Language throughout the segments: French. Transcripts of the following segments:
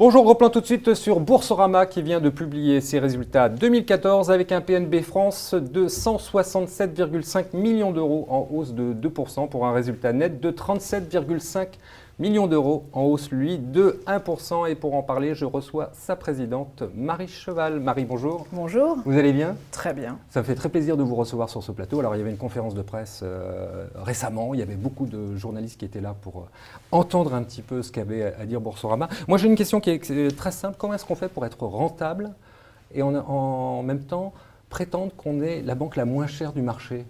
Bonjour, replan tout de suite sur Boursorama qui vient de publier ses résultats 2014 avec un PNB France de 167,5 millions d'euros en hausse de 2% pour un résultat net de 37,5 millions d'euros en hausse lui de 1%. Et pour en parler, je reçois sa présidente Marie Cheval. Marie, bonjour. Bonjour. Vous allez bien? Très bien. Ça me fait très plaisir de vous recevoir sur ce plateau. Alors il y avait une conférence de presse récemment, il y avait beaucoup de journalistes qui étaient là pour entendre un petit peu ce qu'avait à dire Boursorama. Moi j'ai une question qui est très simple. Comment est-ce qu'on fait pour être rentable et en même temps prétendre qu'on est la banque la moins chère du marché?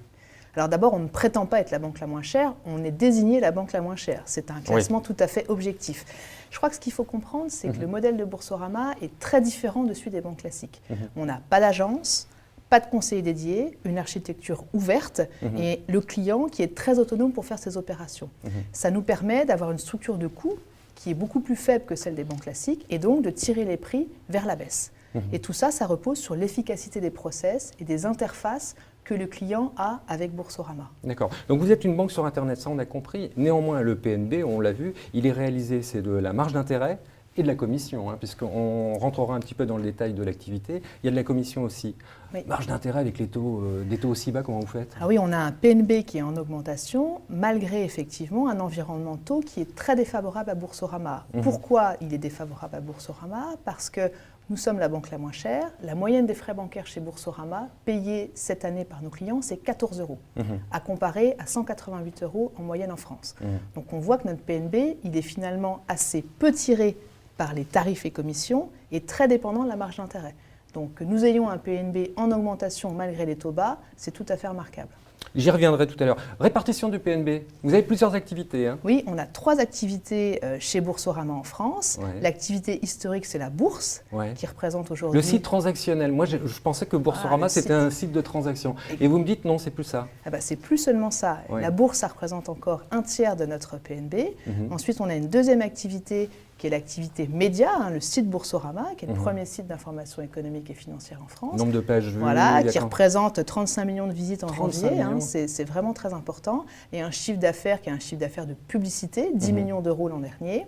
Alors d'abord, on ne prétend pas être la banque la moins chère, on est désigné la banque la moins chère. C'est un classement tout à fait objectif. Je crois que ce qu'il faut comprendre, c'est que le modèle de Boursorama est très différent de celui des banques classiques. On n'a pas d'agence, pas de conseiller dédié, une architecture ouverte et le client qui est très autonome pour faire ses opérations. Ça nous permet d'avoir une structure de coût qui est beaucoup plus faible que celle des banques classiques et donc de tirer les prix vers la baisse. Et tout ça, ça repose sur l'efficacité des process et des interfaces que le client a avec Boursorama. D'accord. Donc vous êtes une banque sur Internet, ça on a compris. Néanmoins, le PNB, on l'a vu, il est réalisé, c'est de la marge d'intérêt et de la commission, puisqu'on rentrera un petit peu dans le détail de l'activité. Il y a de la commission aussi. Oui. Marge d'intérêt avec les taux, des taux aussi bas, comment vous faites? Ah oui, on a un PNB qui est en augmentation, malgré effectivement un environnement de taux qui est très défavorable à Boursorama. Pourquoi il est défavorable à Boursorama? Parce que nous sommes la banque la moins chère. La moyenne des frais bancaires chez Boursorama, payés cette année par nos clients, c'est 14 €, à comparer à 188 € en moyenne en France. Donc on voit que notre PNB, il est finalement assez peu tiré par les tarifs et commissions et très dépendant de la marge d'intérêt. Donc que nous ayons un PNB en augmentation malgré les taux bas, c'est tout à fait remarquable. J'y reviendrai tout à l'heure. Répartition du PNB, vous avez plusieurs activités. Oui, on a 3 activités chez Boursorama en France. L'activité historique, c'est la bourse, qui représente aujourd'hui... Le site transactionnel, moi je pensais que Boursorama c'était un site de transaction. Et vous me dites non, c'est plus ça. C'est plus seulement ça. La bourse, ça représente encore un tiers de notre PNB. Ensuite, on a une deuxième activité qui est l'activité média, le site Boursorama, qui est le premier site d'information économique et financière en France. Nombre de pages vues. Voilà, qui représente 35 millions de visites en janvier. C'est vraiment très important. Et un chiffre d'affaires qui est un chiffre d'affaires de publicité, 10 millions d'euros l'an dernier.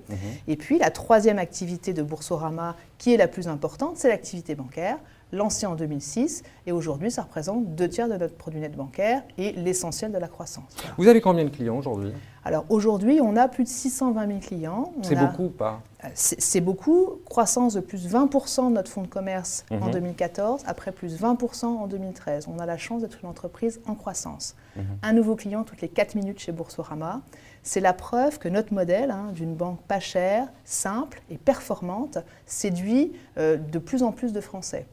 Et puis la troisième activité de Boursorama, qui est la plus importante, c'est l'activité bancaire, lancée en 2006. Et aujourd'hui, ça représente 2 tiers de notre produit net bancaire et l'essentiel de la croissance. Voilà. Vous avez combien de clients aujourd'hui? Alors aujourd'hui, on a plus de 620 000 clients. C'est beaucoup ou pas? C'est beaucoup. Croissance de plus 20% de notre fonds de commerce en 2014, après plus 20% en 2013. On a la chance d'être une entreprise en croissance. Un nouveau client toutes les 4 minutes chez Boursorama. C'est la preuve que notre modèle d'une banque pas chère, simple et performante séduit de plus en plus de Français.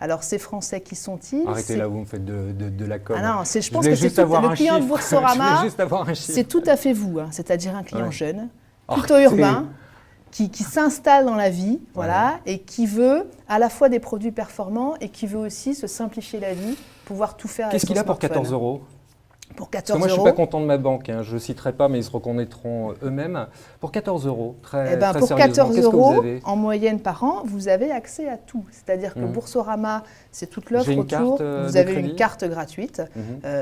Alors ces Français, qui sont-ils? Arrêtez là, vous me faites de la com. Ah non, je pense que c'est le client de Boursorama, c'est tout à fait vous, c'est-à-dire un client jeune, plutôt urbain, qui s'installe dans la vie, et qui veut à la fois des produits performants et qui veut aussi se simplifier la vie, pouvoir tout faire avec son smartphone. Qu'est-ce qu'il a pour 14 €? Pour 14 €. Moi, je ne suis pas content de ma banque. Je ne citerai pas, mais ils se reconnaîtront eux-mêmes. Pour 14 €, très pour sérieusement, 14 qu'est-ce que vous avez? en moyenne par an, vous avez accès à tout. C'est-à-dire que Boursorama, c'est toute l'offre autour. Vous avez une carte gratuite,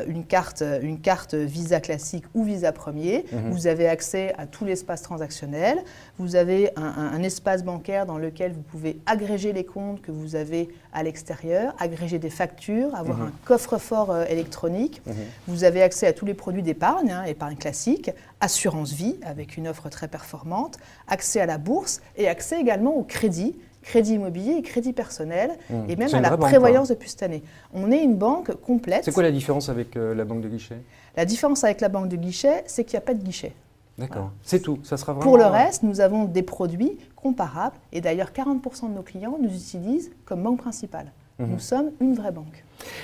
une carte Visa classique ou Visa Premier. Vous avez accès à tout l'espace transactionnel. Vous avez un espace bancaire dans lequel vous pouvez agréger les comptes que vous avez à l'extérieur, agréger des factures, avoir un coffre-fort électronique. Vous avez accès à tous les produits d'épargne, épargne classique, assurance vie avec une offre très performante, accès à la bourse et accès également au crédit immobilier et crédit personnel et même à la prévoyance depuis cette année. On est une banque complète. C'est quoi la différence avec la banque de guichet? La différence avec la banque de guichet, c'est qu'il n'y a pas de guichet. D'accord, voilà. C'est tout, ça sera vraiment... Pour le reste, nous avons des produits comparables et d'ailleurs 40% de nos clients nous utilisent comme banque principale. Nous sommes une vraie banque.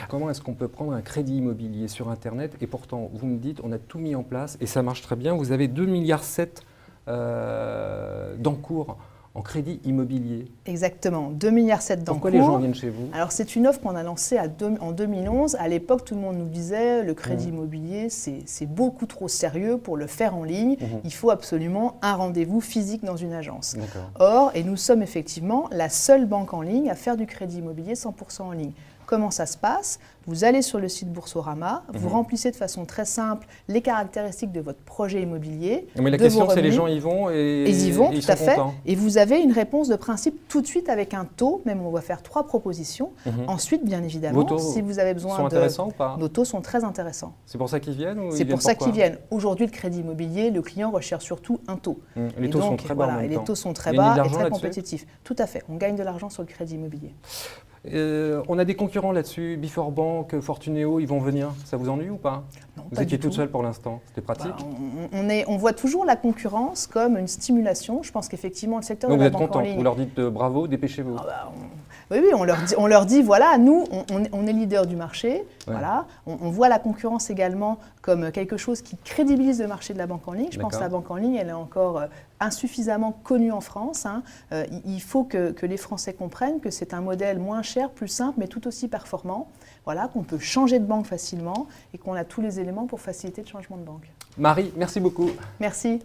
Comment est-ce qu'on peut prendre un crédit immobilier sur Internet et pourtant, vous me dites, on a tout mis en place et ça marche très bien. Vous avez 2,7 milliards d'encours en crédit immobilier. Exactement, 2,7 milliards d'encours. Pourquoi les gens viennent chez vous? Alors c'est une offre qu'on a lancée en 2011. À l'époque, tout le monde nous disait le crédit immobilier, c'est beaucoup trop sérieux pour le faire en ligne. Il faut absolument un rendez-vous physique dans une agence. Or, et nous sommes effectivement la seule banque en ligne à faire du crédit immobilier 100% en ligne. comment ça se passe? Vous allez sur le site Boursorama, vous remplissez de façon très simple les caractéristiques de votre projet immobilier. Mais la question, c'est les gens y vont et ils y vont, et tout à fait. Contents. Et vous avez une réponse de principe tout de suite avec un taux. Même on va faire 3 propositions. Ensuite, bien évidemment, si vous avez besoin sont intéressants ou pas? Nos taux sont très intéressants. C'est pour ça qu'ils viennent ou C'est pour ça qu'ils viennent. Aujourd'hui, le crédit immobilier, le client recherche surtout un taux. Les taux sont très bas. Voilà, et les taux sont très bas et très compétitifs. Tout à fait. On gagne de l'argent sur le crédit immobilier. On a des concurrents là-dessus, Before Bank, Fortuneo, ils vont venir. Ça vous ennuie ou pas? Non, vous étiez toute seule pour l'instant, c'était pratique. On voit toujours la concurrence comme une stimulation. Je pense qu'effectivement, le secteur de la banque en ligne… Vous leur dites bravo, dépêchez-vous. Oui, on leur dit, voilà, nous, on est leader du marché. Ouais. Voilà. On voit la concurrence également comme quelque chose qui crédibilise le marché de la banque en ligne. Je pense que la banque en ligne, elle est encore insuffisamment connue en France. Il faut que les Français comprennent que c'est un modèle moins cher, plus simple, mais tout aussi performant. Voilà, qu'on peut changer de banque facilement et qu'on a tous les éléments pour faciliter le changement de banque. Marie, merci beaucoup. Merci.